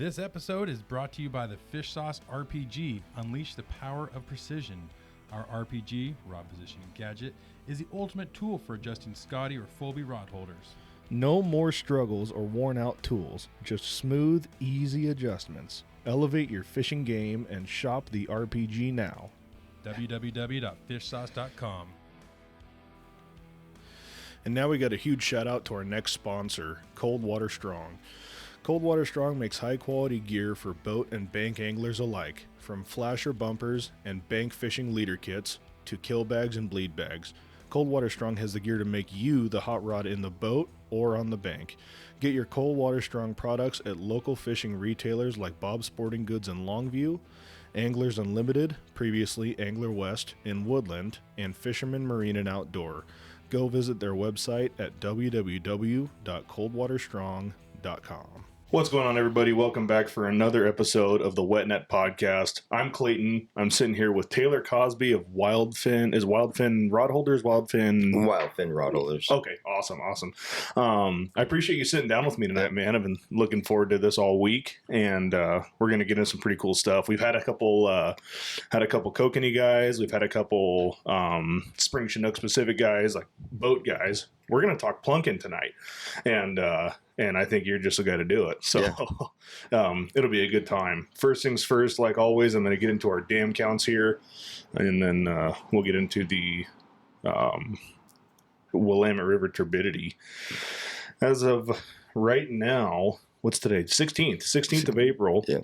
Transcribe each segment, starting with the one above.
This episode is brought to you by the Fish Sauce RPG. Unleash the power of precision. Our RPG, rod positioning gadget, is the ultimate tool for adjusting Scotty or Fulby rod holders. No more struggles or worn-out tools, just smooth, easy adjustments. Elevate your fishing game and shop the RPG now. www.fishsauce.com. And now we got a huge shout out to our next sponsor, Coldwater Strong. Coldwater Strong makes high-quality gear for boat and bank anglers alike, from flasher bumpers and bank fishing leader kits to kill bags and bleed bags. Coldwater Strong has the gear to make you the hot rod in the boat or on the bank. Get your Coldwater Strong products at local fishing retailers like Bob's Sporting Goods in Longview, Anglers Unlimited, previously Angler West in Woodland, and Fisherman Marine and Outdoor. Go visit their website at www.coldwaterstrong.com. What's going on, everybody? Welcome back for another episode of the Wet Net Podcast. I'm Clayton. I'm sitting here with Taylor Cosby of Wildfin. Is Wildfin rod holders? Wildfin rod holders. Okay, awesome. I appreciate you sitting down with me tonight, man. I've been looking forward to this all week, and we're going to get into some pretty cool stuff. We've had a couple kokanee guys. We've had a couple spring Chinook specific guys, like boat guys. We're going to talk plunking tonight, and I think you're just the guy to do it. So yeah. It'll be a good time. First things first, like always, I'm going to get into our dam counts here, and then we'll get into the Willamette River turbidity. As of right now, what's today? 16th of April. Yeah.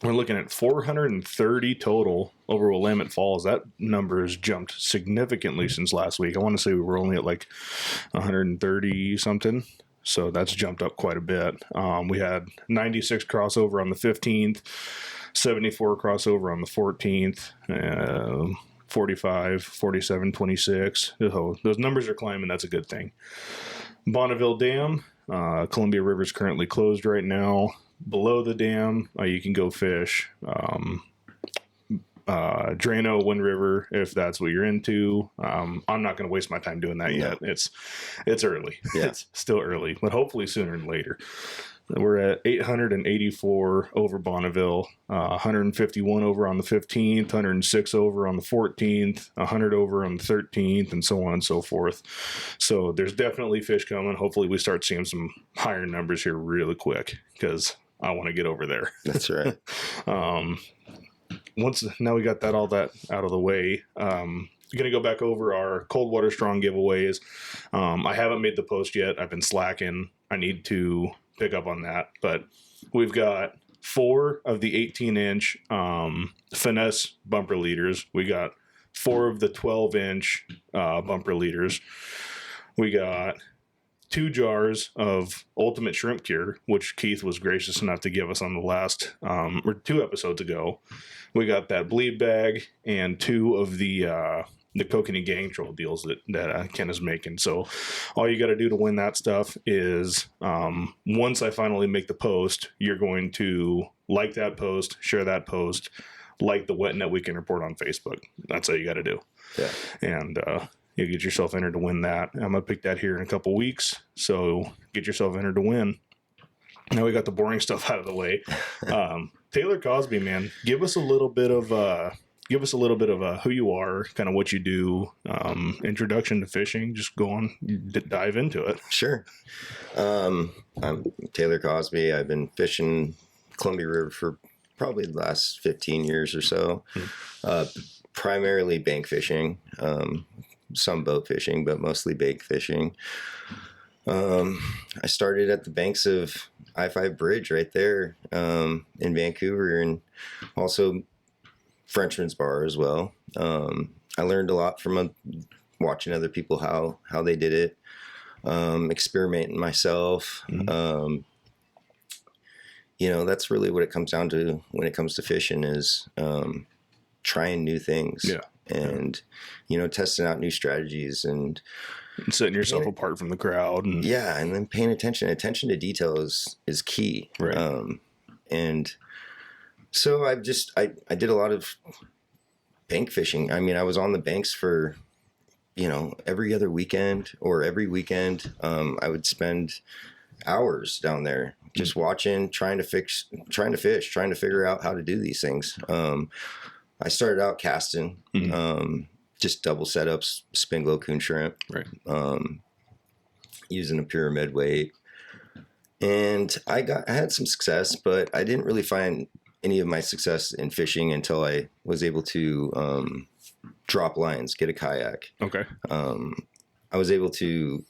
We're looking at 430 total over Willamette Falls. That number has jumped significantly since last week. I want to say we were only at like 130 something. So that's jumped up quite a bit. We had 96 crossover on the 15th, 74 crossover on the 14th, 45, 47, 26. So those numbers are climbing. That's a good thing. Bonneville Dam, Columbia River is currently closed right now. Below the dam, you can go fish. Drano, Wind River, if that's what you're into. I'm not going to waste my time doing that yet. It's early. Yeah. It's still early, but hopefully sooner than later. We're at 884 over Bonneville, 151 over on the 15th, 106 over on the 14th, 100 over on the 13th, and so on and so forth. So there's definitely fish coming. Hopefully we start seeing some higher numbers here really quick, because I want to get over there. That's right. Now we got all that out of the way, going to go back over our Coldwater Strong giveaways. I haven't made the post yet. I've been slacking. I need to pick up on that. But we've got 4 of the 18-inch finesse bumper leaders. We got 4 of the 12-inch bumper leaders. We got 2 jars of Ultimate Shrimp Cure, which Keith was gracious enough to give us on the last, or 2 episodes ago. We got that bleed bag and 2 of the kokanee gang troll deals that Ken is making. So all you got to do to win that stuff is, once I finally make the post, you're going to like that post, share that post, like the Wet Net Weekend Report on Facebook. That's all you got to do. Yeah. And, you get yourself entered to win that. I'm going to pick that here in a couple weeks. So get yourself entered to win. Now we got the boring stuff out of the way. Taylor Cosby, man, give us a little bit of who you are, kind of what you do, introduction to fishing. Just go on, dive into it. Sure. I'm Taylor Cosby. I've been fishing Columbia River for probably the last 15 years or so. Primarily bank fishing. Some boat fishing, but mostly bank fishing. I started at the banks of I-5 Bridge right there in Vancouver, and also Frenchman's Bar as well. I learned a lot from watching other people how they did it, experimenting myself. That's really what it comes down to when it comes to fishing is trying new things. Yeah. And, testing out new strategies and setting yourself apart from the crowd. And then paying attention. Attention to detail is key. Right. And so I did a lot of bank fishing. I mean, I was on the banks for, every other weekend or every weekend. I would spend hours down there just watching, trying to fish, trying to figure out how to do these things. I started out casting, just double setups, spin glow coon shrimp, Right. Using a pyramid weight. And I had some success, but I didn't really find any of my success in fishing until I was able to drop lines, get a kayak. Okay. I was able to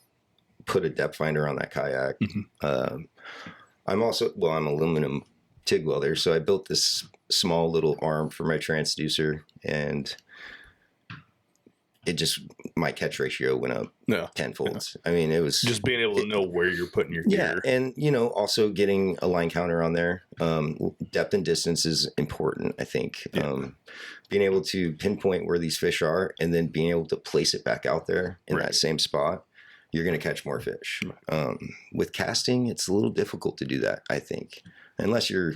put a depth finder on that kayak. I'm aluminum TIG welder, so I built this small little arm for my transducer, and my catch ratio went up tenfold. I mean, it was just being able to know where you're putting your gear. And also getting a line counter on there. Depth and distance is important, I think. Being able to pinpoint where these fish are and then being able to place it back out there in that same spot, you're going to catch more fish. With casting, it's a little difficult to do that, I think, unless you're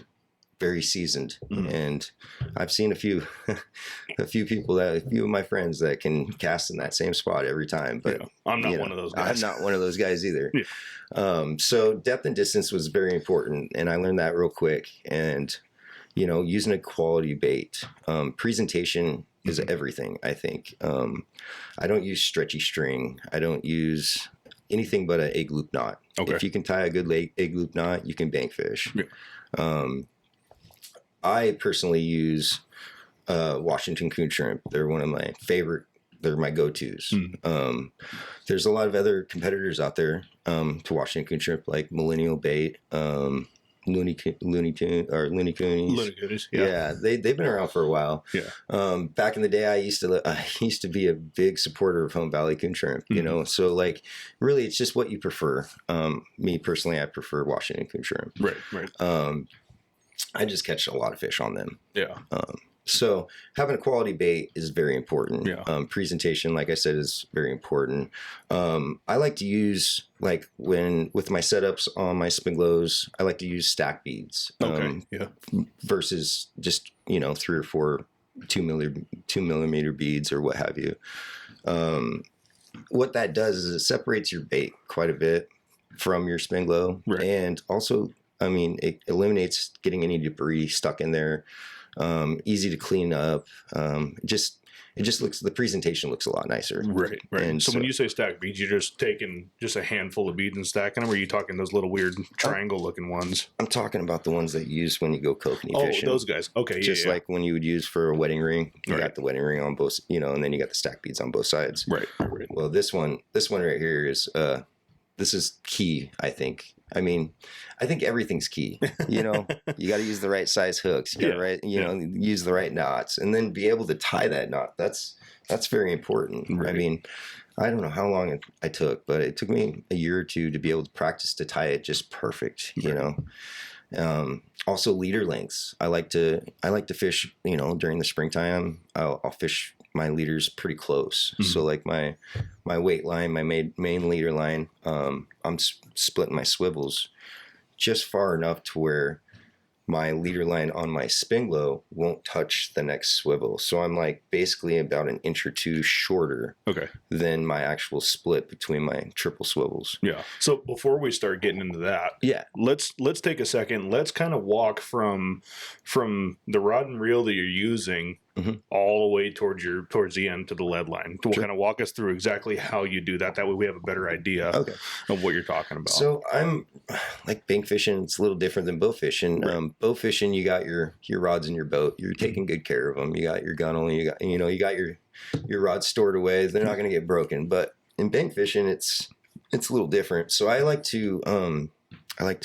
very seasoned. And I've seen a few of my friends that can cast in that same spot every time, but I'm not one of those guys. I'm not one of those guys either. So depth and distance was very important, and I learned that real quick. And using a quality bait, presentation is everything, I think. I don't use stretchy string. I don't use anything but an egg loop knot. If you can tie a good egg loop knot, you can bank fish. I personally use Washington coon shrimp. They're one of my favorite. They're my go-tos. There's a lot of other competitors out there to Washington coon shrimp, like Millennial Bait, Looney Coonies. Yeah, they've been around for a while. Back in the day, I used to be a big supporter of Home Valley coon shrimp. So like, really, it's just what you prefer. Me personally, I prefer Washington coon shrimp. Right. I just catch a lot of fish on them. So having a quality bait is very important. Presentation, like I said, is very important. I like to use, with my setups on my spin glows, I like to use stack beads. Versus just 3 or 4 2 millimeter beads or what have you. What that does is it separates your bait quite a bit from your spin glow, and also, it eliminates getting any debris stuck in there. Easy to clean up. It just looks, the presentation looks a lot nicer. Right. And so when you say stack beads, you're just taking just a handful of beads and stacking them, or are you talking those little weird triangle looking ones? I'm talking about the ones that you use when you go kokanee fishing. Oh, those guys. Okay. Just like when you would use for a wedding ring, you got the wedding ring on both, and then you got the stack beads on both sides. Right. Well, this one right here is, this is key, I think. I think everything's key. You got to use the right size hooks. You got to use the right knots, and then be able to tie that knot. That's very important. Right. I don't know how long I took, but it took me a year or two to be able to practice to tie it just perfect. Also leader lengths. I like to fish. During the springtime, I'll fish my leaders pretty close. So like my weight line, my main leader line, I'm splitting my swivels just far enough to where my leader line on my spin glow won't touch the next swivel. So I'm basically about an inch or two shorter than my actual split between my triple swivels. So before we start getting into that, let's take a second. Let's kind of walk from the rod and reel that you're using all the way towards the end to the lead line. To kind of walk us through exactly how you do that. That way we have a better idea of what you're talking about. So I'm like bank fishing. It's a little different than bow fishing. Bow fishing, you got your rods in your boat. You're taking good care of them. You got your gunnel. You got your rods stored away. They're not going to get broken. But in bank fishing, it's a little different. So I like to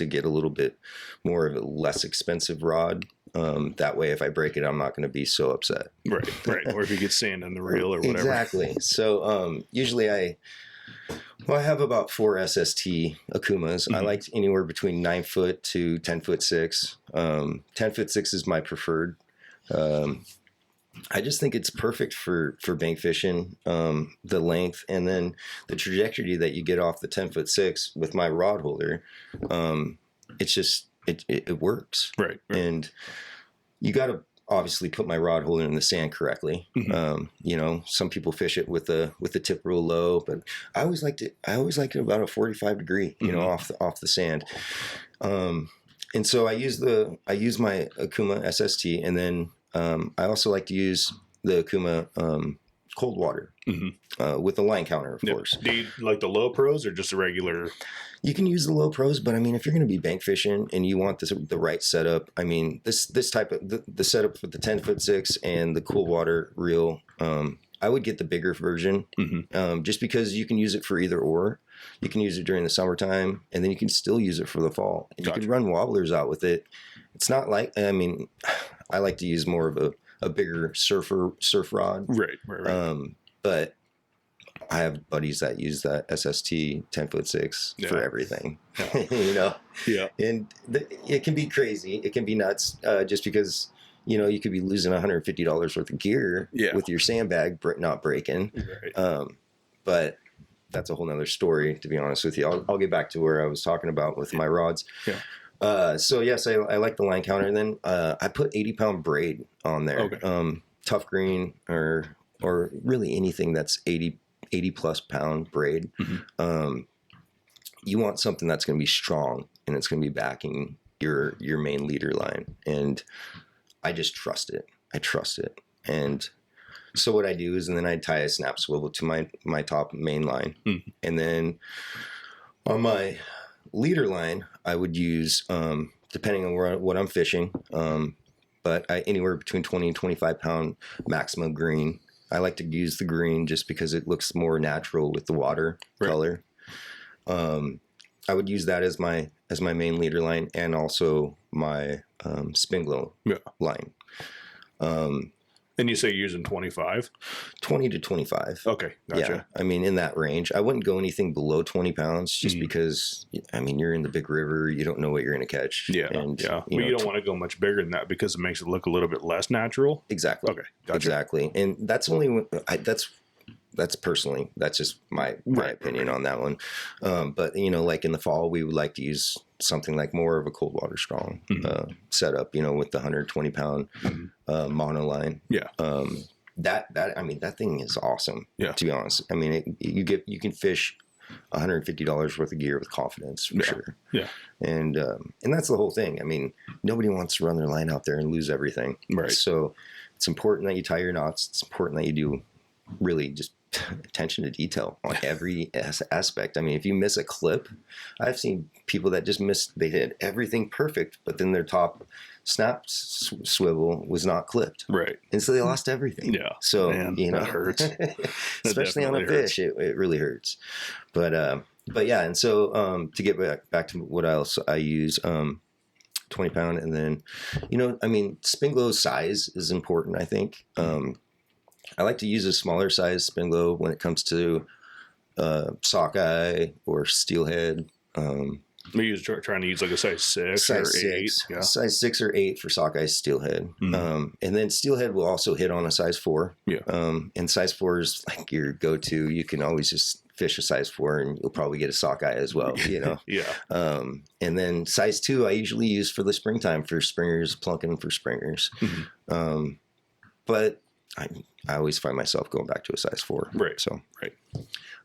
get a little bit more of a less expensive rod. That way, if I break it, I'm not going to be so upset. Right. Or if you get sand in the reel or whatever. Exactly. So usually I have about 4 SST Akumas. I like anywhere between 9 foot to 10'6". 10'6" is my preferred. I just think it's perfect for bank fishing. The length and then the trajectory that you get off the 10'6" with my rod holder. It's just it works. Right. And you got to obviously put my rod holder in the sand correctly. Mm-hmm. Some people fish it with the tip real low, but I always liked it about a 45 degree, off the sand. And so I use my Akuma SST, and then I also like to use the Akuma cold water with the line counter, of course. Do you like the low pros or just a regular? You can use the low pros, but I mean, if you're going to be bank fishing and you want the right setup, I mean, this type of the setup with the 10'6" and the cool water reel, I would get the bigger version, just because you can use it for either or. You can use it during the summertime, and then you can still use it for the fall. And Gotcha. you can run wobblers out with it. It's not like, I mean, I like to use more of a bigger surf rod. Right. But I have buddies that use that SST 10'6" for everything, Yeah. And it can be crazy. It can be nuts, just because, you could be losing $150 worth of gear with your sandbag not breaking. Right. But that's a whole nother story, to be honest with you. I'll get back to where I was talking about with my rods. Yeah. So yes, I like the line counter. And then I put 80-pound braid on there. Okay. Tough green or really anything that's 80 plus pound braid. You want something that's going to be strong and it's going to be backing your main leader line. And I just trust it. I trust it. And so what I do is, and then I tie a snap swivel to my top main line. And then on my leader line, I would use, depending on what I'm fishing, but anywhere between 20 and 25 pound maximum green. I like to use the green just because it looks more natural with the water color. I would use that as my main leader line, and also my spin glow line. And you say you're using 25? 20 to 25. Okay, gotcha. Yeah, I mean, in that range. I wouldn't go anything below 20 pounds just because, I mean, you're in the big river. You don't know what you're going to catch. Yeah, and, you don't want to go much bigger than that because it makes it look a little bit less natural. Exactly. Okay, gotcha. Exactly. And that's only when that's personally, that's just my opinion on that one. But, like in the fall, we would like to use something like more of a cold water strong setup, with the 120 pound monoline. Yeah. That thing is awesome. Yeah. To be honest, I mean, you can fish $150 worth of gear with confidence for sure. Yeah. And that's the whole thing. I mean, nobody wants to run their line out there and lose everything. Right. So it's important that you tie your knots. It's important that you do really just attention to detail on every aspect. I mean, if you miss a clip, I've seen people that just they did everything perfect, but then their top snap swivel was not clipped. Right. And so they lost everything. Yeah. So, that hurts. Especially on a fish, it really hurts. But yeah. And so, to get back to what else I use, 20 pound. And then, spin glow size is important, I think. I like to use a smaller size spin glow when it comes to sockeye or steelhead. Maybe you're trying to use like a size 6 or 8. Yeah. Size 6 or 8 for sockeye steelhead. And then steelhead will also hit on a size 4. Yeah. And size 4 is like your go-to. You can always just fish a size 4 and you'll probably get a sockeye as well, Yeah. And then size 2 I usually use for the springtime for springers, plunking for springers. But I always find myself going back to a size 4. Right. So right.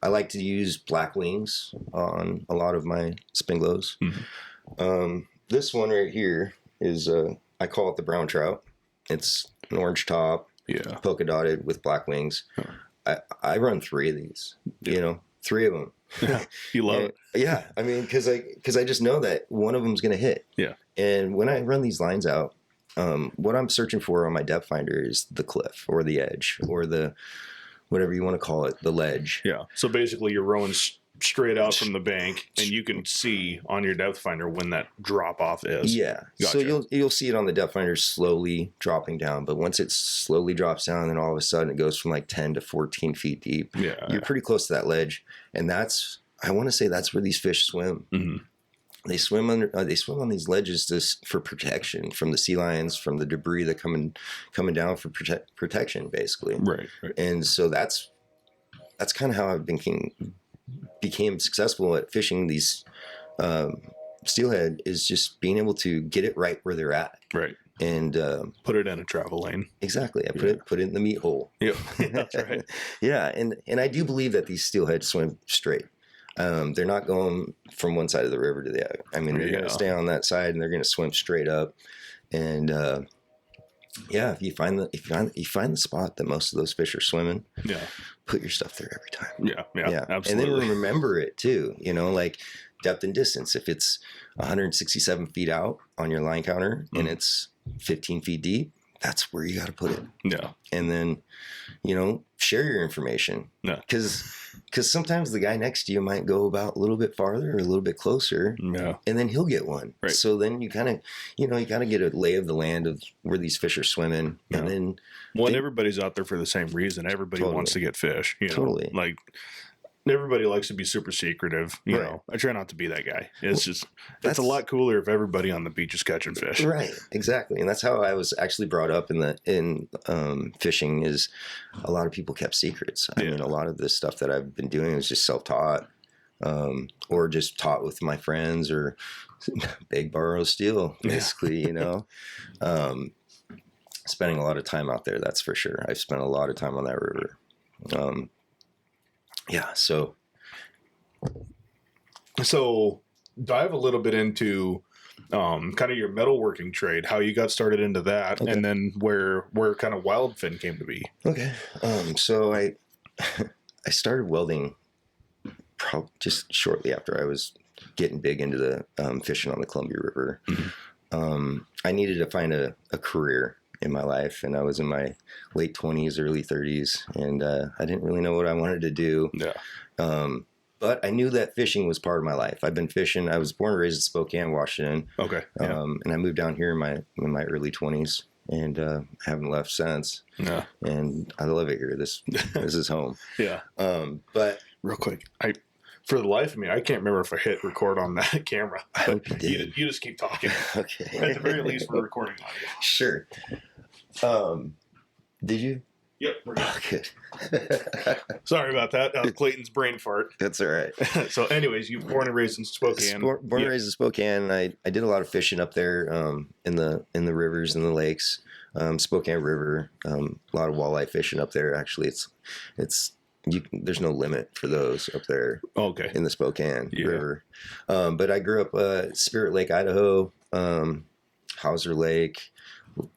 I like to use black wings on a lot of my spin glows. This one right here is I call it the brown trout. It's an orange top, polka dotted with black wings. I run 3 of these. 3 of them. You love it. Yeah, I mean, because I just know that one of them's going to hit. Yeah. And when I run these lines out, what I'm searching for on my depth finder is the cliff or the edge or the whatever you want to call it, the ledge. Yeah. So basically, you're rowing straight out from the bank, and you can see on your depth finder when that drop off is. Yeah. Gotcha. So you'll see it on the depth finder slowly dropping down, but once it slowly drops down, then all of a sudden it goes from like 10 to 14 feet deep. Yeah. You're pretty close to that ledge, and I want to say that's where these fish swim. They swim on these ledges for protection from the sea lions, from the debris that coming down for protection, basically. Right. And so that's kind of how I became successful at fishing these steelhead, is just being able to get it right where they're at. Right. and Put it in a travel lane. exactly. I put it in the meat hole. Yep, that's right. Yeah, and I do believe that these steelhead swim straight. They're not going from one side of the river to the other. I mean, they're going to stay on that side and they're going to swim straight up. And yeah, if you find the spot that most of those fish are swimming, put your stuff there every time. Yeah, absolutely. And then remember it too. You know, like depth and distance. If it's 167 feet out on your line counter and it's 15 feet deep, that's where you got to put it. Yeah. And then, you know, share your information. Yeah. Because sometimes the guy next to you might go about a little bit farther or a little bit closer. Yeah. And then he'll get one. Right. So then you kind of get a lay of the land of where these fish are swimming. Yeah. And then. Well, everybody's out there for the same reason. Everybody wants to get fish. You know? Totally. Like, everybody likes to be super secretive. You know, I try not to be that guy. It's just, it's a lot cooler if everybody on the beach is catching fish. Right. Exactly. And that's how I was actually brought up in fishing is a lot of people kept secrets. I mean, a lot of this stuff that I've been doing is just self-taught, or just taught with my friends or beg, borrow, steal, basically, you know, spending a lot of time out there. That's for sure. I've spent a lot of time on that river. Yeah, so dive a little bit into kind of your metalworking trade, how you got started into that, and then where kind of Wildfin came to be. Okay, so I started welding just shortly after I was getting big into the fishing on the Columbia River. Mm-hmm. I needed to find a career in my life, and I was in my late 20s, early 30s, and I didn't really know what I wanted to do. Yeah. But I knew that fishing was part of my life. I've been fishing. I was born and raised in Spokane, Washington. Okay. Yeah. And I moved down here in my early 20s, and haven't left since. Yeah. And I love it here. This is home. Yeah. But real quick, for the life of me, I can't remember if I hit record on that camera. I hope you did. You just keep talking. Okay. At the very least, we're recording audio. Sure. Did you? Yep, we're good. Oh, good. Sorry about that. That was Clayton's brain fart. That's all right. So anyways, you were born and raised in Spokane. Born and raised in Spokane. I did a lot of fishing up there in the rivers and the lakes. Spokane River, a lot of walleye fishing up there. Actually, there's no limit for those up there. Okay. In the Spokane River. But I grew up Spirit Lake, Idaho, Hauser Lake,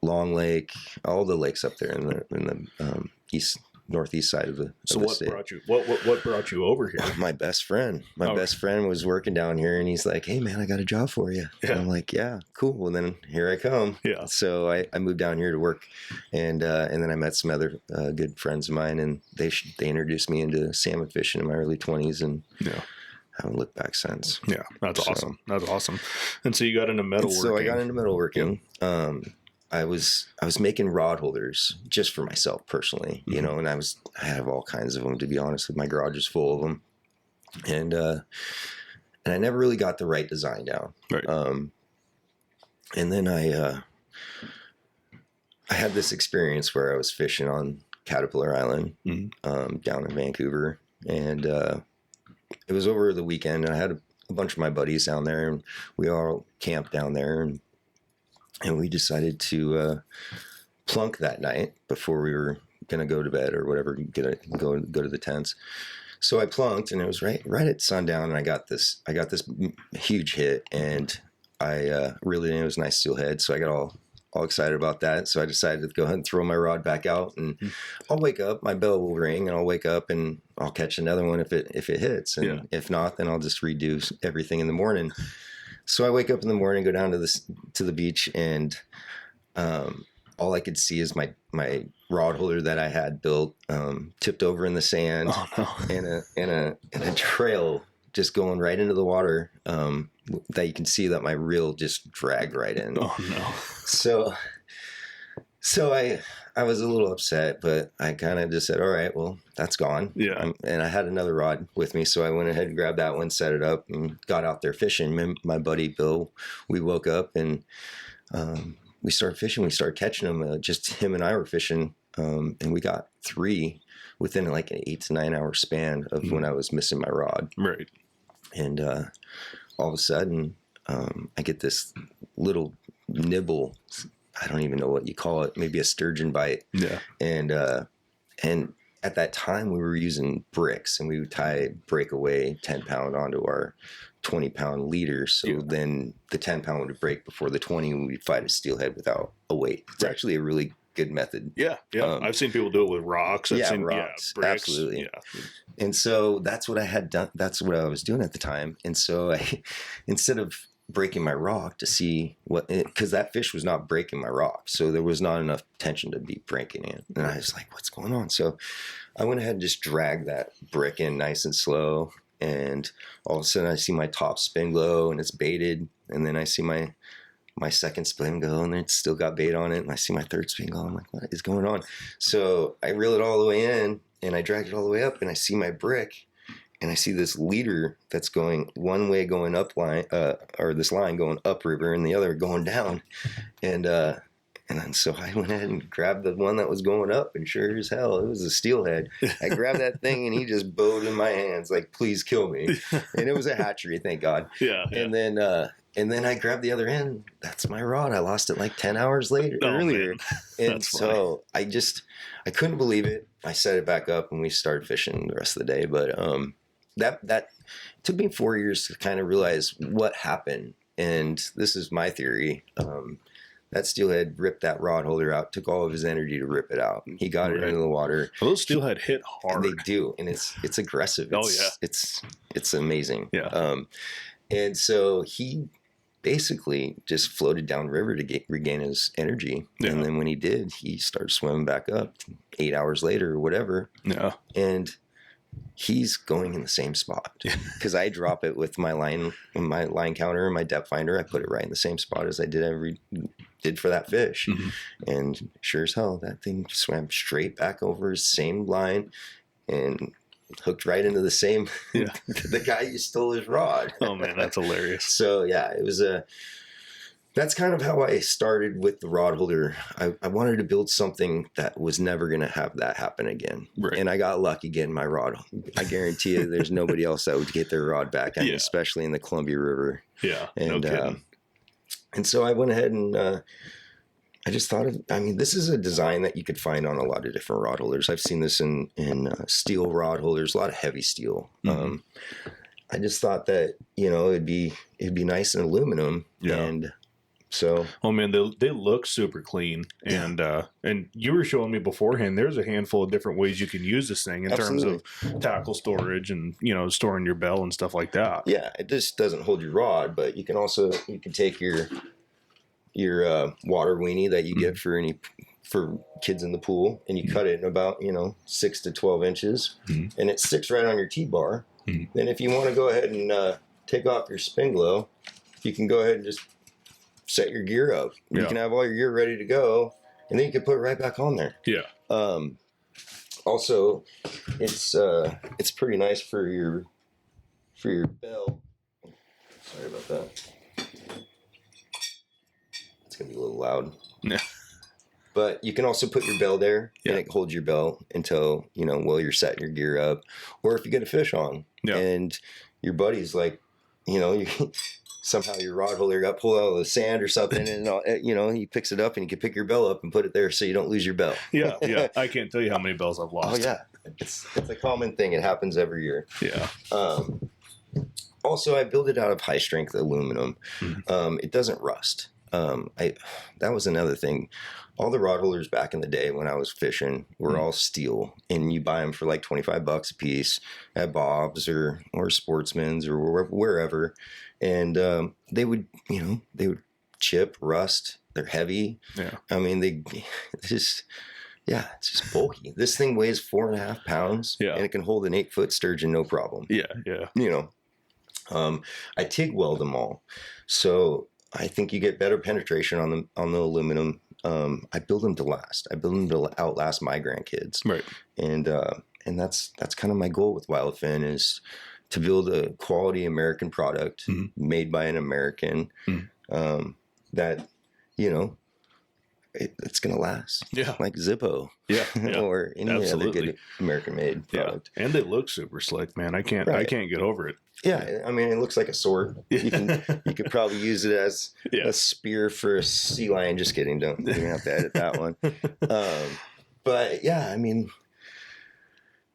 Long Lake, all the lakes up there in the northeast side of the state. What brought you over here? My best friend. My best friend was working down here, and he's like, "Hey man, I got a job for you." Yeah. And I'm like, "Yeah, cool." And then here I come. Yeah. So I moved down here to work, and then I met some other good friends of mine, and they introduced me into salmon fishing in my early 20s, and haven't looked back since. Yeah, that's awesome. That's awesome. And so you got into metalworking. So I got into metalworking. I was making rod holders just for myself personally, you know, and I have all kinds of them, to be honest with. My garage is full of them, and I never really got the right design down. Right. And then I had this experience where I was fishing on Caterpillar Island, down in Vancouver, and it was over the weekend, and I had a bunch of my buddies down there, and we all camped down there, and we decided to plunk that night before we were gonna go to bed or whatever, go to the tents. So I plunked, and it was right at sundown, and I got this huge hit, and I reeled it in. It was a nice steelhead, so I got all excited about that. So I decided to go ahead and throw my rod back out, and I'll wake up, my bell will ring, and I'll wake up and I'll catch another one if it hits, and if not, then I'll just redo everything in the morning. So I wake up in the morning, go down to the beach, and all I could see is my rod holder that I had built tipped over in the sand, and a trail just going right into the water that you can see that my reel just dragged right in. Oh no! So I was a little upset, but I kind of just said, all right, well, that's gone. Yeah. And I had another rod with me, so I went ahead and grabbed that one, set it up, and got out there fishing. My buddy Bill, we woke up, and we started fishing. We started catching them. Just him and I were fishing, and we got 3 within like an 8 to 9 hour span of when I was missing my rod. Right. And all of a sudden, I get this little nibble I don't even know what you call it, maybe a sturgeon bite. Yeah. And at that time we were using bricks, and we would tie breakaway 10-pound onto our 20-pound leader. So then the 10-pound would break before the 20, and we'd fight a steelhead without a weight. It's actually a really good method. Yeah. I've seen people do it with rocks. I've seen rocks. bricks. Absolutely. Yeah. And so that's what I had done. That's what I was doing at the time. And so instead of breaking my rock to see because that fish was not breaking my rock, so there was not enough tension to be breaking it. And I was like, what's going on? So I went ahead and just dragged that brick in nice and slow, and all of a sudden I see my top spin glow and it's baited, and then I see my second spin go and it's still got bait on it, and I see my third spin go. I'm like, what is going on? So I reel it all the way in and I drag it all the way up, and I see my brick. And I see this leader that's going one way going up line, or this line going upriver, and the other going down. And then so I went ahead and grabbed the one that was going up, and sure as hell, it was a steelhead. I grabbed that thing, and he just bowed in my hands like, "Please kill me!" And it was a hatchery, thank God. Yeah. And then I grabbed the other end. That's my rod. I lost it like 10 hours earlier. And so I couldn't believe it. I set it back up, and we started fishing the rest of the day. But that took me 4 years to kind of realize what happened. And this is my theory. That steelhead ripped that rod holder out, took all of his energy to rip it out. He got it into the water. Well, those steelhead hit hard. They do. And it's aggressive. It's amazing. Yeah. And so he basically just floated downriver to regain his energy. Yeah. And then when he did, he started swimming back up 8 hours later or whatever. Yeah. And he's going in the same spot because I drop it with my line counter and my depth finder. I put it right in the same spot as I did for that fish. Mm-hmm. And sure as hell, that thing swam straight back over his same line and hooked right into the same, the guy who stole his rod. Oh man, that's hilarious. So yeah, it was that's kind of how I started with the rod holder. I wanted to build something that was never going to have that happen again. Right. And I got lucky getting my rod. I guarantee you there's nobody else that would get their rod back, especially in the Columbia River. Yeah, and, no kidding. And so I went ahead and I just thought this is a design that you could find on a lot of different rod holders. I've seen this in steel rod holders, a lot of heavy steel. Mm-hmm. I just thought that, it'd be nice in aluminum. Yeah. And so, oh man, they look super clean, and you were showing me beforehand. There's a handful of different ways you can use this thing in terms of tackle storage and storing your bell and stuff like that. Yeah, it just doesn't hold your rod, but you can take your water weenie that you get for kids in the pool, and you cut it in about 6 to 12 inches, and it sticks right on your T-bar. Then if you want to go ahead and take off your spin glow, you can go ahead and just set your gear up. You can have all your gear ready to go, and then you can put it right back on there. Yeah. Also, it's pretty nice for your bell. Sorry about that. It's gonna be a little loud. Yeah. But you can also put your bell there, and it holds your bell until while you're setting your gear up, or if you get a fish on, and your buddy's like, somehow your rod holder got pulled out of the sand or something, and he picks it up, and you can pick your bell up and put it there so you don't lose your bell. Yeah. I can't tell you how many bells I've lost. Oh yeah, it's a common thing. It happens every year. Yeah. Also, I build it out of high strength aluminum. Mm-hmm. It doesn't rust. That was another thing. All the rod holders back in the day when I was fishing were all steel, and you buy them for like $25 a piece at Bob's or Sportsman's or wherever. And they would chip, rust. They're heavy. Yeah. It's just bulky. This thing weighs 4.5 pounds, and it can hold an 8-foot sturgeon, no problem. Yeah. I TIG weld them all, so I think you get better penetration on the aluminum. I build them to last. I build them to outlast my grandkids. Right. And that's kind of my goal with Wildfin, is to build a quality American product made by an American that, it's going to last. Yeah. Like Zippo. Yeah. Or any other good American-made product. Yeah. And they look super slick, man. I can't get over it. Yeah, I mean, it looks like a sword. You could probably use it as a spear for a sea lion. Just kidding. Don't you have to edit that one. But yeah, I mean,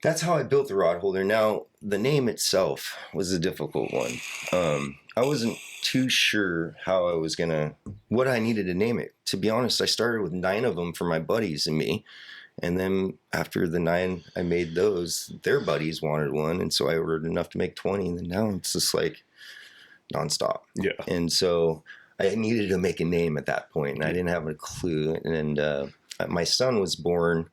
that's how I built the rod holder. Now, the name itself was a difficult one. I wasn't too sure what I needed to name it. To be honest, I started with 9 of them for my buddies and me. And then after the 9 I made those, their buddies wanted one. And so I ordered enough to make 20. And then now it's just like nonstop. Yeah. And so I needed to make a name at that point, and I didn't have a clue. And my son was born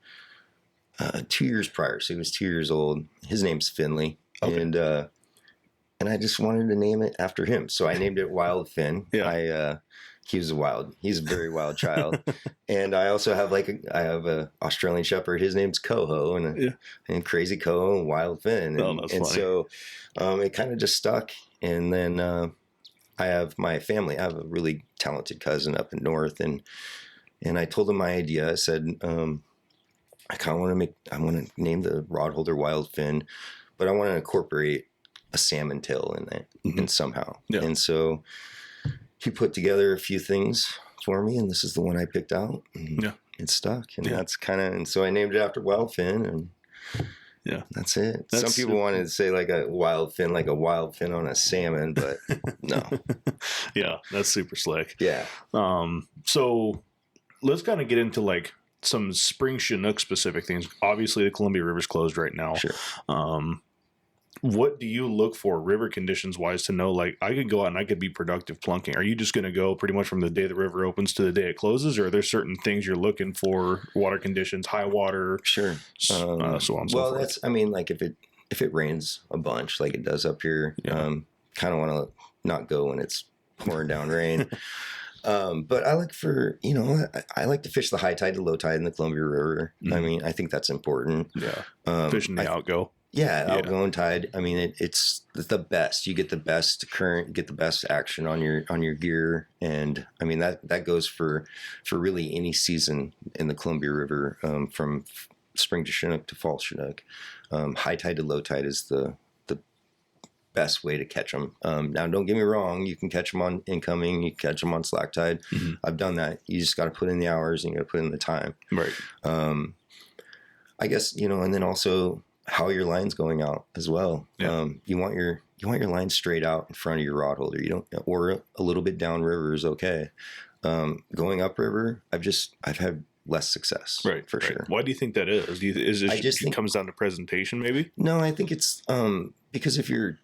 2 years prior. So he was 2 years old. His name's Finley. Okay. And I just wanted to name it after him. So I named it Wildfin. Yeah. He's a very wild child. And I also have I have a Australian Shepherd. His name's Coho, and Crazy Coho and Wildfin. And so it kind of just stuck. And then I have my family. I have a really talented cousin up in North, and I told him my idea. I said, I kind of want to name the rod holder Wildfin, but I want to incorporate a salmon tail in it and somehow. Yeah. And so he put together a few things for me, and this is the one I picked out. And it stuck, and that's and so I named it after Wildfin, and that's it. Some people wanted to say like a Wildfin, like a wild fin on a salmon, but no. Yeah, that's super slick. Yeah. So let's kind of get into like some spring Chinook specific things. Obviously, the Columbia River's closed right now. Sure. What do you look for river conditions wise to know, like, I could go out and I could be productive plunking? Are you just going to go pretty much from the day the river opens to the day it closes, or are there certain things you're looking for, water conditions, high water? Sure. So on and so forth. That's, I mean, like if it rains a bunch like it does up here, kind of want to not go when it's pouring down rain. But I look for, I like to fish the high tide to low tide in the Columbia River. I mean, I think that's important. Yeah. Fishing the outgo. Yeah, outgoing tide. I mean, it's the best. You get the best current, you get the best action on your gear, and I mean that goes for really any season in the Columbia River, from spring to Chinook to fall Chinook. High tide to low tide is the best way to catch them. Now, don't get me wrong, you can catch them on incoming, you can catch them on slack tide. I've done that. You just got to put in the hours and you got to put in the time. Right. I guess, and then also how your line's going out as well. Yeah. You want your line straight out in front of your rod holder. You don't, or a little bit downriver is okay. Going upriver, I've had less success. Right. For sure. Why do you think that is? It comes down to presentation maybe? No, I think it's, because if you're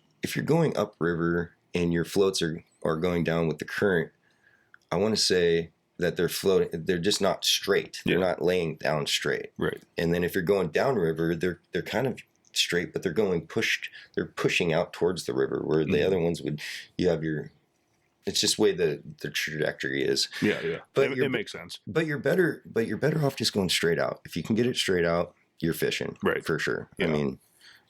going upriver and your floats are going down with the current, I want to say that they're floating, they're just not straight. They're not laying down straight. Right. And then if you're going downriver, they're kind of straight, but they're pushing out towards the river, where the other ones it's just the way the trajectory is. Yeah, yeah. But it makes sense. But you're better off just going straight out. If you can get it straight out, you're fishing. Right. For sure. Yeah. I mean,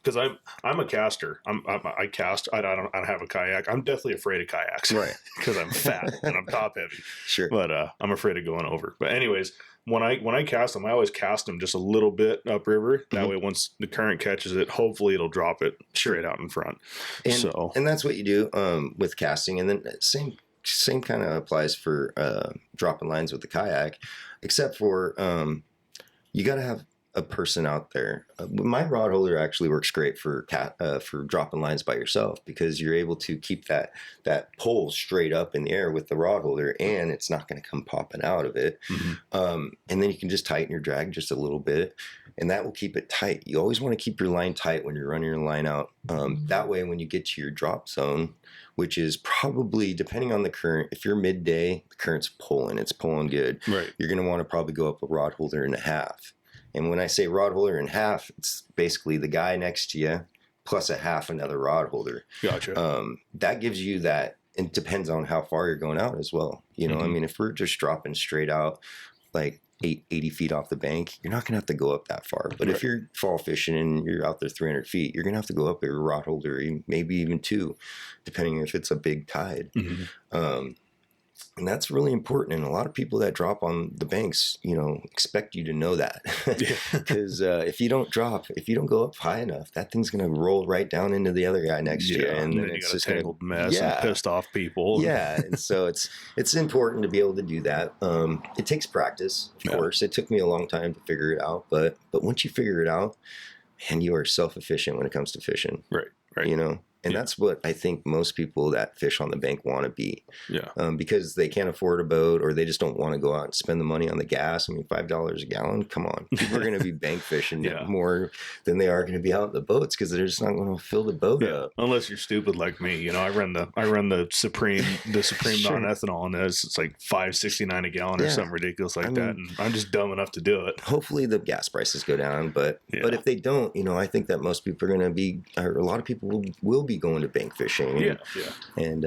because I'm a caster. I cast. I don't have a kayak. I'm definitely afraid of kayaks. Right. Because I'm fat and I'm top heavy. Sure. But I'm afraid of going over. But anyways, when I cast them, I always cast them just a little bit upriver. That way, once the current catches it, hopefully it'll drop it straight out in front. And that's what you do with casting. And then same kind of applies for dropping lines with the kayak, except for you got to have a person out there. My rod holder actually works great for dropping lines by yourself, because you're able to keep that pole straight up in the air with the rod holder, and it's not going to come popping out of it. And then you can just tighten your drag just a little bit, and that will keep it tight. You always want to keep your line tight when you're running your line out. That way, when you get to your drop zone, which is probably, depending on the current, if you're midday, the current's it's pulling good. Right. You're going to want to probably go up a rod holder and a half. And when I say rod holder and half, it's basically the guy next to you plus a half another rod holder. Gotcha. That gives you that. It depends on how far you're going out as well. I mean, if we're just dropping straight out like 80 feet off the bank, you're not going to have to go up that far. But if you're fall fishing and you're out there 300 feet, you're going to have to go up a rod holder, maybe even 2, depending if it's a big tide. And that's really important. And a lot of people that drop on the banks, expect you to know that. Because if you don't go up high enough, that thing's going to roll right down into the other guy next to you. And then you it's got just a tangled mess and pissed off people. Yeah. And so it's important to be able to do that. It takes practice, of course. It took me a long time to figure it out. But once you figure it out, man, you are self-efficient when it comes to fishing. Right. And that's what I think most people that fish on the bank want to be. Yeah. Because they can't afford a boat, or they just don't want to go out and spend the money on the gas. I mean, $5 a gallon. Come on, people are going to be bank fishing more than they are going to be out in the boats because they're just not going to fill the boat up. Unless you're stupid like me. I run the Supreme non-ethanol, and it's like $5.69 a gallon or something ridiculous like that. And I'm just dumb enough to do it. Hopefully the gas prices go down, but if they don't, I think that most people are going to be, or a lot of people will be going to bank fishing. And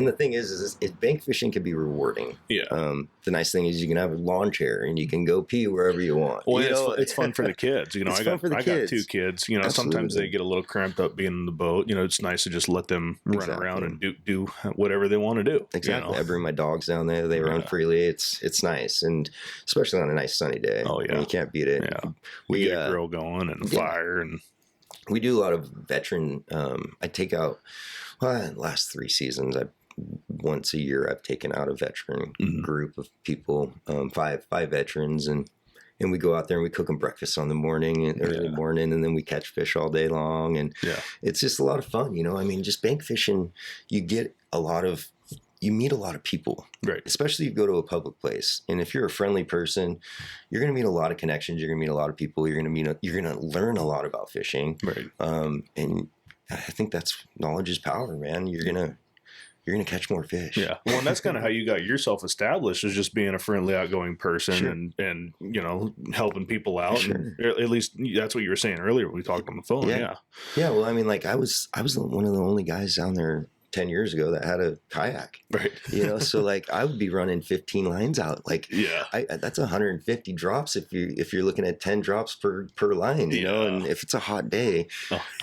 the thing is bank fishing can be rewarding. The nice thing is you can have a lawn chair and you can go pee wherever you want. Well, it's fun for the kids. I got 2 kids. Sometimes they get a little cramped up being in the boat. It's nice to just let them run around and do whatever they want to do. Exactly. I bring my dogs down there. They run freely. It's nice, and especially on a nice sunny day. Oh yeah, you can't beat it. Yeah, we get a grill going and a fire, and we do a lot of veteran. I take out last 3 seasons. Once a year I've taken out a veteran group of people, 5 veterans, and we go out there and we cook them breakfast on the early morning, and then we catch fish all day long, and it's just a lot of fun. I mean, just bank fishing, you meet a lot of people, right? Especially if you go to a public place, and if you're a friendly person, you're going to meet a lot of connections. You're going to meet a lot of people. You're going to learn a lot about fishing, right? And I think that's knowledge is power, man. You're gonna catch more fish. Yeah. Well, and that's kind of how you got yourself established, is just being a friendly, outgoing person and helping people out. Sure. And at least that's what you were saying earlier when we talked on the phone. Yeah. Well, I mean, like I was one of the only guys down there 10 years ago that had a kayak, right? So like I would be running 15 lines out, like that's 150 drops if you're looking at 10 drops per line, and if it's a hot day,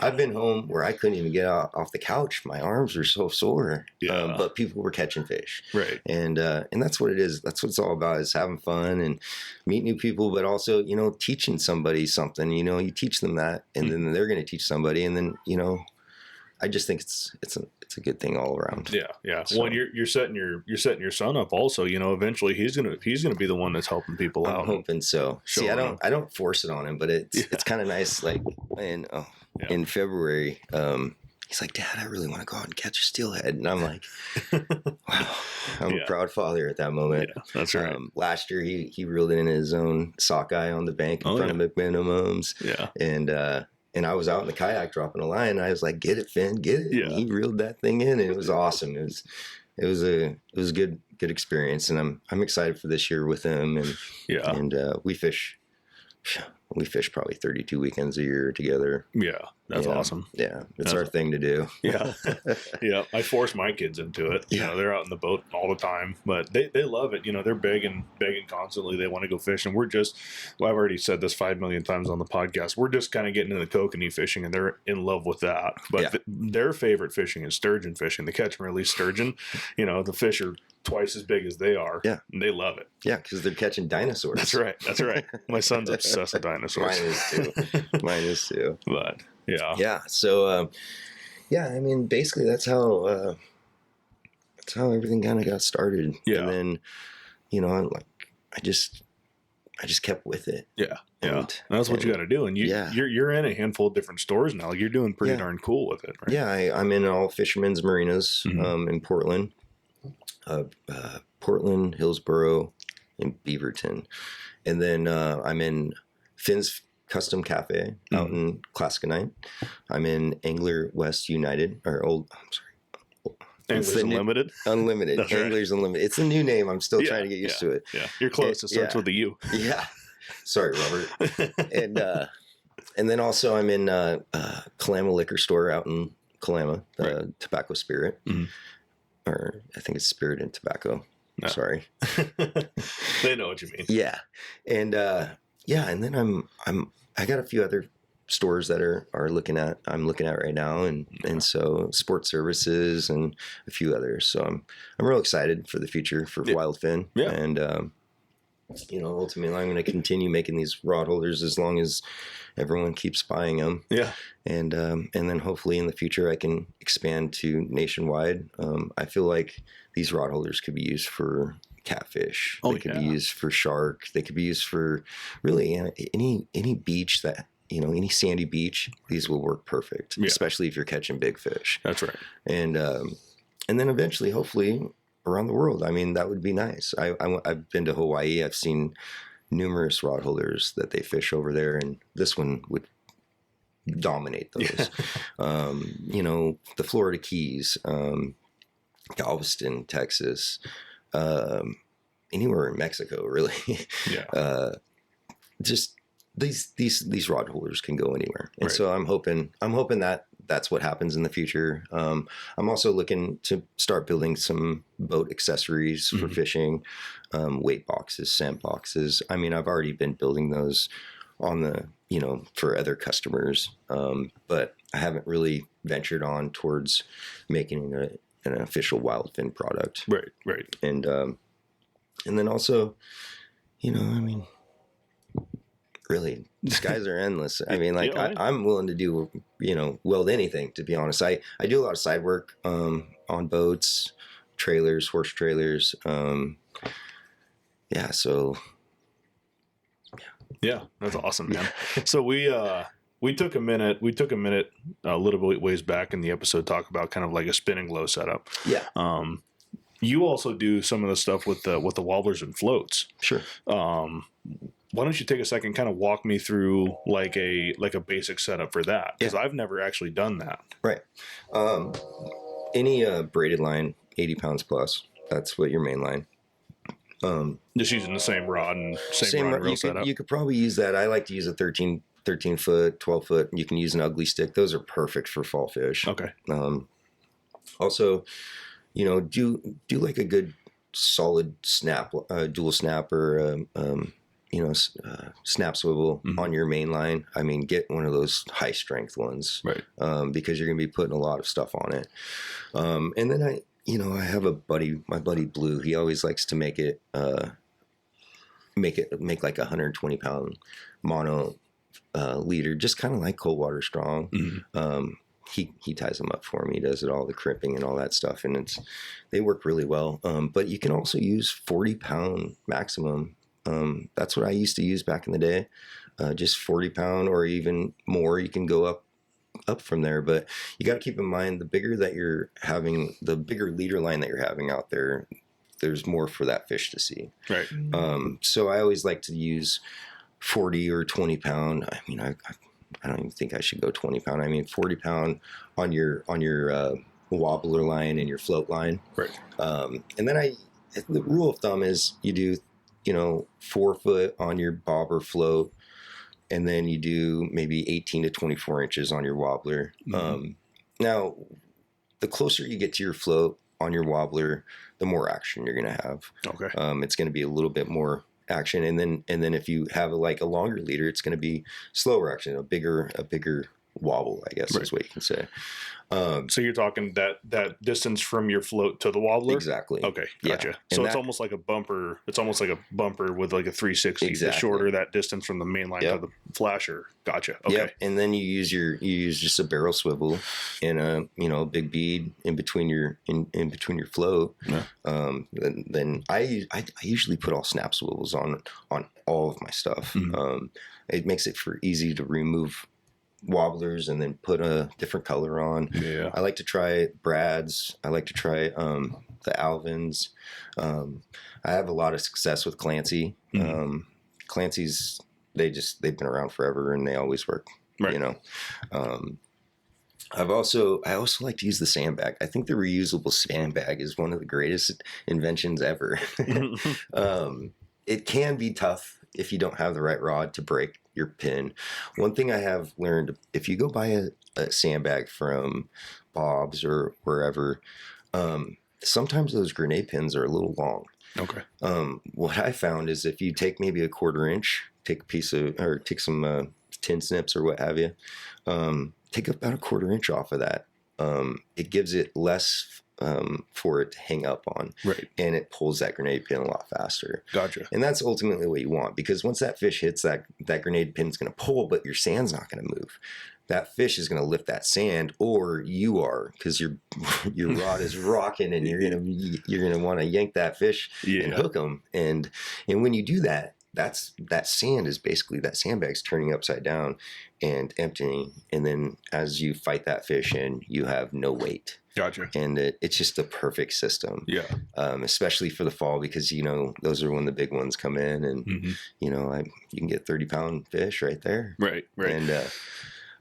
I've been home where I couldn't even get off the couch. My arms were so sore, but people were catching fish, right? And that's what it is. That's what it's all about, is having fun and meet new people, but also teaching somebody something. You teach them that, and then they're going to teach somebody, and then I just think it's a good thing all around. Yeah. So, well, and you're setting your son up also. Eventually he's gonna be the one that's helping people out. I'm hoping so. See, I don't force it on him, but it's kind of nice. Like in February, he's like, "Dad, I really want to go out and catch a steelhead," and I'm like, "Wow, I'm a proud father at that moment." Yeah, that's right. Last year he reeled in his own sockeye on the bank in front of McMinimums. Yeah. And I was out in the kayak dropping a line, and I was like, "Get it, Finn, get it!" Yeah. And he reeled that thing in, and it was awesome. It was a good experience, and I'm excited for this year with him. And we fish probably 32 weekends a year together. Yeah, that's awesome. Yeah, it's our thing to do. Yeah, yeah. I force my kids into it. They're out in the boat all the time, but they love it. They're begging constantly. They want to go fishing. I've already said this 5 million times on the podcast. We're just kind of getting into the kokanee fishing, and they're in love with that. But their favorite fishing is sturgeon fishing. The catch and release sturgeon. The fish are twice as big as they are. Yeah. And they love it. Yeah, because they're catching dinosaurs. That's right. My son's obsessed with dinosaurs. Mine is too. But yeah. Yeah. So I mean, basically that's how everything kind of got started. Yeah. And then, I just kept with it. Yeah. Yeah. That's what you got to do. And you're in a handful of different stores now. Like, you're doing pretty darn cool with it, right? Yeah. I'm in all fishermen's marinas in Portland. Portland, Hillsboro, and Beaverton. And then I'm in Finn's Custom Cafe out in Claskanite. I'm in Angler West United, Anglers Unlimited? Unlimited. Anglers right. Unlimited. It's a new name. I'm still trying to get used to it. Yeah, you're close. It starts with a U. Yeah. Sorry, Robert. And then also I'm in Kalama Liquor Store out in Kalama, Tobacco Spirit. Mm-hmm. Or I think it's Spirit and Tobacco. No. Sorry. They know what you mean. Yeah. And and then I got a few other stores that I'm looking at right now, and so sports services and a few others. So I'm real excited for the future for Wildfin. Yeah. And ultimately I'm going to continue making these rod holders as long as everyone keeps buying them. Yeah. And then hopefully in the future I can expand to nationwide. I feel like these rod holders could be used for catfish. They could be used for shark. They could be used for really any beach that, any sandy beach. These will work perfect, especially if you're catching big fish. That's right. And then eventually, hopefully, around the world. I mean, that would be nice. I've been to Hawaii. I've seen numerous rod holders that they fish over there, and this one would dominate those. The Florida Keys, Galveston, Texas, anywhere in Mexico, really. Just these rod holders can go anywhere, and so I'm hoping that that's what happens in the future. I'm also looking to start building some boat accessories for fishing, weight boxes, scent boxes. I mean, I've already been building those on the for other customers, but I haven't really ventured on towards making an official Wildfin product. Right. And then also, really, the skies are endless. I mean, I'm willing to do, weld anything, to be honest. I do a lot of side work on boats, trailers, horse trailers. Yeah, that's awesome, man. So we took a minute a little bit ways back in the episode to talk about kind of like a spinning glow setup. Yeah. You also do some of the stuff with the wobblers and floats. Sure. Why don't you take a second, kind of walk me through like a basic setup for that? Because I've never actually done that. Right. Any braided line, 80 pounds plus. That's what your main line. Just using the same rod and same rod and reel setup. You could probably use that. I like to use a 13 foot, 12 foot. You can use an ugly stick. Those are perfect for fall fish. Okay. Also, do like a good solid snap, dual snap or snap swivel on your main line. I mean, get one of those high strength ones, right? Because you're going to be putting a lot of stuff on it. And then I have my buddy Blue. He always likes to make like 120 pound mono leader, just kind of like cold water strong. He ties them up for me. He does it all, the crimping and all that stuff, and they work really well. But you can also use 40 pound maximum. That's what I used to use back in the day. Just 40 pound or even more. You can go up from there, but you got to keep in mind the bigger leader line that you're having out there, there's more for that fish to see. Right. So I always like to use 40 or 20 pound. I mean, I don't even think I should go 20 pound. I mean, 40 pound on your wobbler line and your float line. Right. And then the rule of thumb is you do 4 foot on your bob or float, and then you do maybe 18 to 24 inches on your wobbler. Now, the closer you get to your float on your wobbler, the more action you're going to have. Okay. It's going to be a little bit more action, and then if you have like a longer leader, it's going to be slower action, a bigger wobble, I guess is what you can say. So you're talking that distance from your float to the wobbler? Exactly. Okay, gotcha. Yeah. So it's almost like a bumper. It's almost like a bumper with like a 360. Exactly. The shorter that distance from the main line to the flasher. Gotcha. Okay. Yep. And then you use just a barrel swivel and a big bead in between your float. Yeah. Then I usually put all snap swivels on all of my stuff. It makes it easy to remove wobblers and then put a different color on. Yeah. I like to try brads. I like to try the Alvins. I have a lot of success with Clancy. Clancy's they've been around forever and they always work. Right. I also like to use the sandbag. I think the reusable sandbag is one of the greatest inventions ever. It can be tough if you don't have the right rod to break your pin. One thing I have learned, if you go buy a sandbag from Bob's or wherever, sometimes those grenade pins are a little long. Okay. What I found is if you take maybe a 1/4 inch, take some tin snips or what have you. Take about a 1/4 inch off of that. It gives it less for it to hang up on, Right. and it pulls that grenade pin a lot faster. Gotcha. And that's ultimately what you want, because once that fish hits that grenade pin's going to pull, but your sand's not going to move. That fish is going to lift that sand, or you are, because your rod is rocking, and you're gonna want to yank that fish and hook them. And when you do that, that sand is basically, that sandbag's turning upside down and emptying, and then as you fight that fish in, you have no weight. Gotcha. And it's just the perfect system. Yeah. Especially for the fall, because those are when the big ones come in, and you can get 30-pound fish right there. Right. And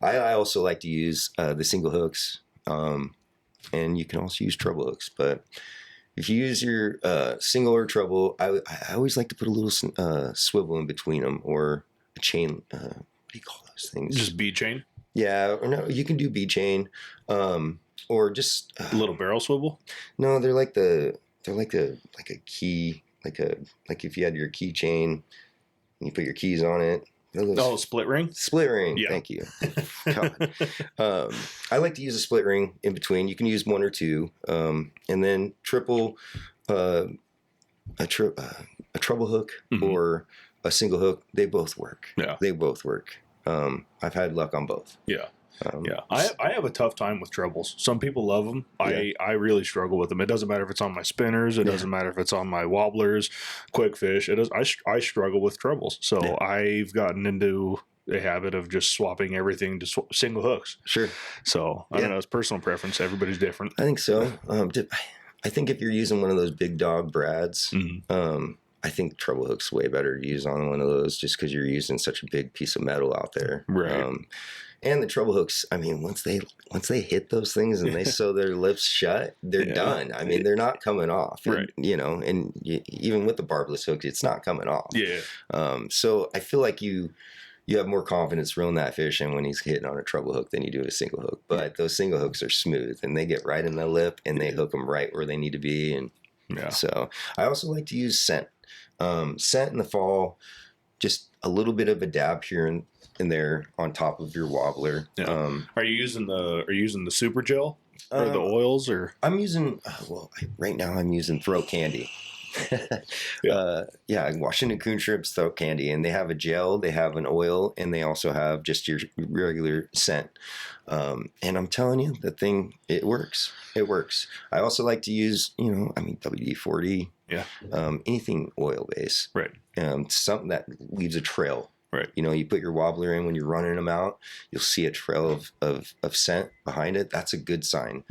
I also like to use the single hooks, and you can also use treble hooks. But if you use your single or treble, I always like to put a little swivel in between them, or a chain. What do you call those things? Just bead chain. Yeah, or no, you can do bead chain, or just A little barrel swivel. no. They're like a key, like if you had your keychain, and you put your keys on it. Oh, split ring? Split ring. Yeah. Thank you. God. I like to use a split ring in between. You can use 1 or 2, and then triple, a treble hook or a single hook. They both work. Yeah. They both work. I've had luck on both. Yeah. I have a tough time with trebles. Some people love them. I really struggle with them. It doesn't matter if it's on my spinners. It doesn't matter if it's on my wobblers, quick fish. I struggle with trebles. So I've gotten into a habit of just swapping everything to single hooks. Sure. So I don't know. It's personal preference. Everybody's different. I think so. I think if you're using one of those big dog brads, I think treble hook's way better to use on one of those, just because you're using such a big piece of metal out there. Right. And the treble hooks, I mean, once they hit those things and they sew their lips shut, they're done. I mean, they're not coming off. Right. And even with the barbless hook, it's not coming off. Yeah. So I feel like you have more confidence reeling that fish in when he's hitting on a treble hook than you do a single hook. But those single hooks are smooth, and they get right in the lip, and they hook them right where they need to be. And so I also like to use scent. Scent in the fall, just a little bit of a dab here and there on top of your wobbler. Yeah. Are you using the super gel or the oils, or? I'm using right now I'm using throat candy. Washington coon shrimps throat candy, and they have a gel, they have an oil, and they also have just your regular scent. And I'm telling you, the thing, it works. It works. I also like to use, WD-40. Yeah. Anything oil based. Right. Something that leaves a trail. Right. You put your wobbler in when you're running them out, you'll see a trail of scent behind it. That's a good sign.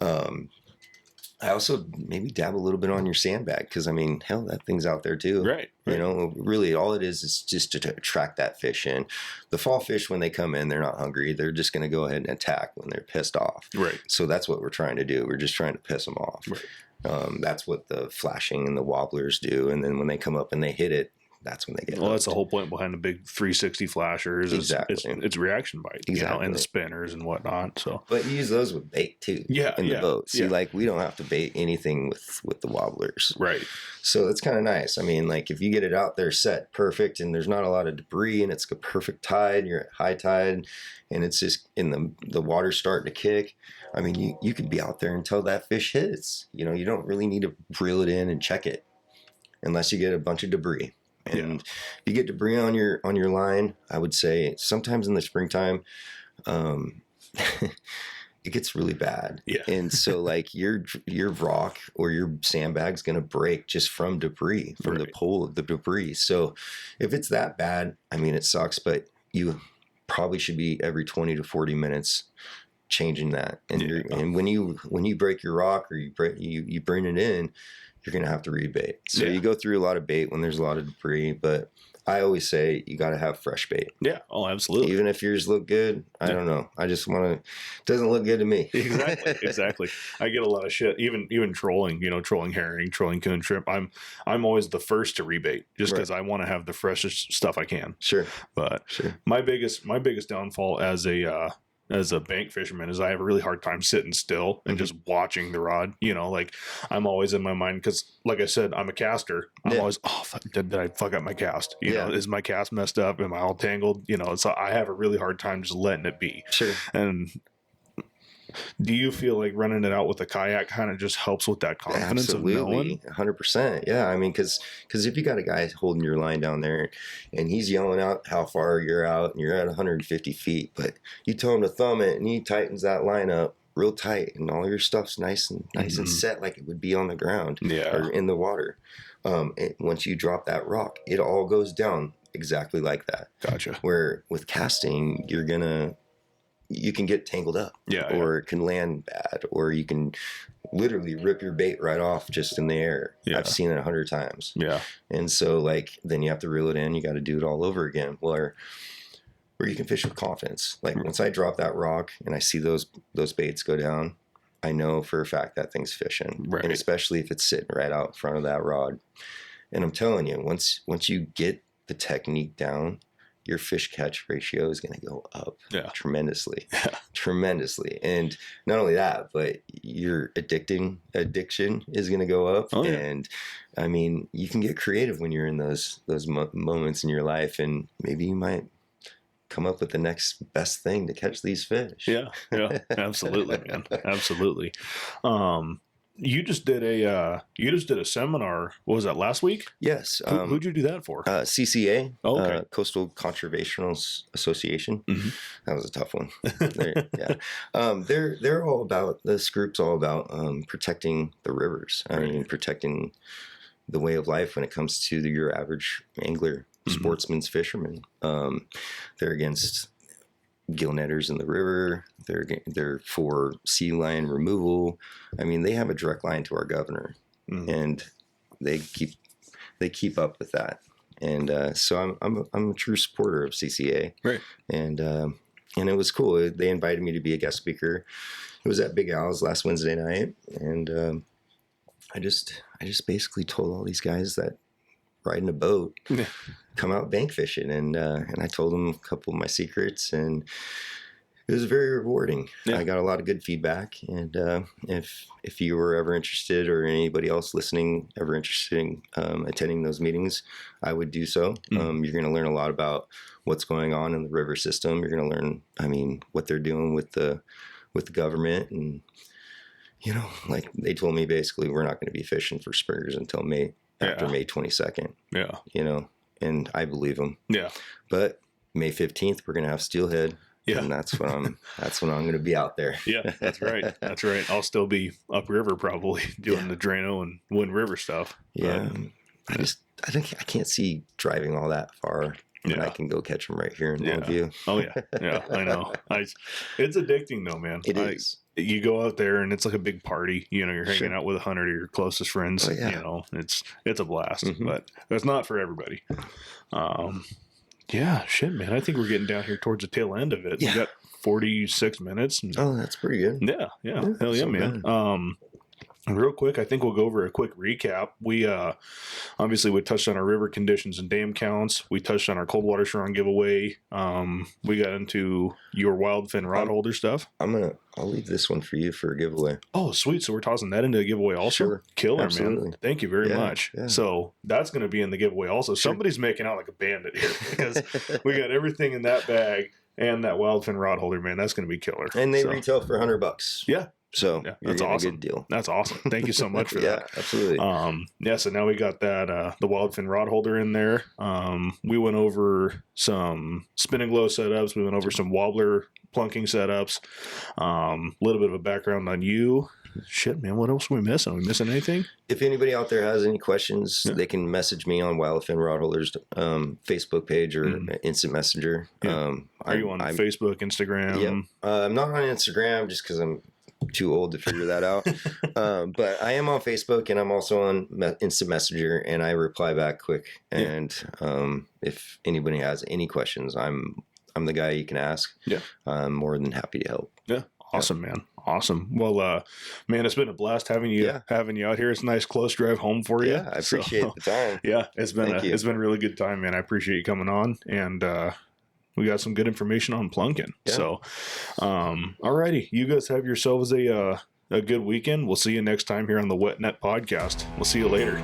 I also maybe dab a little bit on your sandbag, because, hell, that thing's out there too. Right. Really all it is just to attract that fish in. The fall fish, when they come in, they're not hungry. They're just going to go ahead and attack when they're pissed off. Right. So that's what we're trying to do. We're just trying to piss them off. Right. That's what the flashing and the wobblers do. And then when they come up and they hit it, that's when they get hooked. That's the whole point behind the big 360 flashers. Exactly. It's reaction bite, and the spinners and whatnot. So, but you use those with bait too. In the boat. See, we don't have to bait anything with the wobblers. Right. So it's kind of nice. If you get it out there set perfect, and there's not a lot of debris, and it's a perfect tide, you're at high tide, and it's just in the water starting to kick. You could be out there until that fish hits. You don't really need to reel it in and check it unless you get a bunch of debris. And if you get debris on your line, I would say sometimes in the springtime, it gets really bad. Yeah. And so your rock or your sandbag's going to break just from debris, from the pull of the debris. So if it's that bad, it sucks, but you probably should be every 20 to 40 minutes changing that. And and when you break your rock, or you bring it in, you're going to have to rebait. So you go through a lot of bait when there's a lot of debris, but I always say you got to have fresh bait. Yeah. Oh, absolutely. Even if yours look good, I don't know. I just want to, it doesn't look good to me. Exactly. I get a lot of shit, even trolling, trolling herring, trolling coon shrimp. I'm always the first to rebait, just because I want to have the freshest stuff I can. Sure. But my biggest downfall as a as a bank fisherman is I have a really hard time sitting still and just watching the rod. You know, like I'm always in my mind because, like I said, I'm a caster. I'm always, fuck, did I fuck up my cast? You know, is my cast messed up? Am I all tangled? You know, so I have a really hard time just letting it be. Sure. And do you feel like running it out with a kayak kind of just helps with that confidence of knowing? 100%. Yeah. I mean, because if you got a guy holding your line down there and he's yelling out how far you're out and you're at 150 feet, but you tell him to thumb it and he tightens that line up real tight and all your stuff's nice and set like it would be on the ground or in the water. Once you drop that rock, it all goes down exactly like that. Gotcha. Where with casting, you can get tangled up, or it can land bad, or you can literally rip your bait right off just in the air. I've seen it 100 times. Yeah. And so like, then you have to reel it in. You got to do it all over again. Where you can fish with confidence. Like once I drop that rock and I see those baits go down, I know for a fact that thing's fishing. Right. And especially if it's sitting right out in front of that rod. And I'm telling you, once you get the technique down, your fish catch ratio is going to go up tremendously. And not only that, but your addiction is going to go up. And I mean, you can get creative when you're in those moments in your life, and maybe you might come up with the next best thing to catch these fish. Yeah, absolutely, man. Absolutely. You just did a seminar. What was that, last week? Yes. Who'd you do that for? CCA, Coastal Conservation Association. Mm-hmm. That was a tough one. They're all about, this group's all about protecting the rivers. I mean, protecting the way of life when it comes to your average angler, sportsman's fisherman. They're against gill netters in the river. They're for sea lion removal. I mean, they have a direct line to our governor, and they keep up with that. And so I'm a true supporter of CCA. Right. And it was cool. They invited me to be a guest speaker. It was at Big Al's last Wednesday night, and I just basically told all these guys that riding a boat, come out bank fishing, and I told them a couple of my secrets, and it was very rewarding. I got a lot of good feedback, and if you were ever interested, or anybody else listening ever interested in attending those meetings, I would do so. You're going to learn a lot about what's going on in the river system. You're going to learn, I mean, what they're doing with the government, and you know, like they told me basically we're not going to be fishing for springers until after May 22nd. Yeah. You know, and I believe them. Yeah. But May 15th, we're going to have Steelhead. Yeah. And that's when I'm going to be out there. Yeah, that's right. That's right. I'll still be upriver probably doing the Drano and Wind River stuff. Yeah. I can't see driving all that far. And I can go catch them right here in Longview. Oh yeah. Yeah, I know. It's addicting though, man. It is. You go out there and it's like a big party. You know, you're hanging out with 100 of your closest friends. You know, it's a blast, but it's not for everybody. Yeah, shit, man. I think we're getting down here towards the tail end of it. Yeah. We got 46 minutes. Oh, that's pretty good. Yeah. Hell yeah, man. Good. Real quick, I think we'll go over a quick recap. We obviously we touched on our river conditions and dam counts. We touched on our cold water strong giveaway. We got into your Wildfin rod holder stuff. I'll leave this one for you for a giveaway. Oh, sweet. So we're tossing that into the giveaway also? Sure. Killer, absolutely, man. Thank you very much. Yeah. So that's going to be in the giveaway also. Sure. Somebody's making out like a bandit here because we got everything in that bag and that Wildfin rod holder, man. That's going to be killer. And they retail for $100. Yeah. So that's awesome. A good deal. That's awesome. Thank you so much for that. Yeah, absolutely. So now we got that the Wildfin rod holder in there. We went over some spin and glow setups. We went over some Wobbler plunking setups. A little bit of a background on you. Shit, man, what else are we missing? Are we missing anything? If anybody out there has any questions, they can message me on Wildfin Rod Holders Facebook page or Instant Messenger. Are you on Facebook, Instagram? Yeah. I'm not on Instagram just because I'm too old to figure that out. But I am on Facebook, and I'm also on Instant Messenger, and I reply back quick. And if anybody has any questions, I'm the guy you can ask. Yeah. I'm more than happy to help. Yeah. Awesome, man. Awesome. Well, man, it's been a blast having you out here. It's a nice close drive home for you. Yeah, I appreciate the time. Yeah, it's been a really good time, man. I appreciate you coming on, and we got some good information on plunking. Yeah. So, alrighty, you guys have yourselves a good weekend. We'll see you next time here on the Wet Net Podcast. We'll see you later.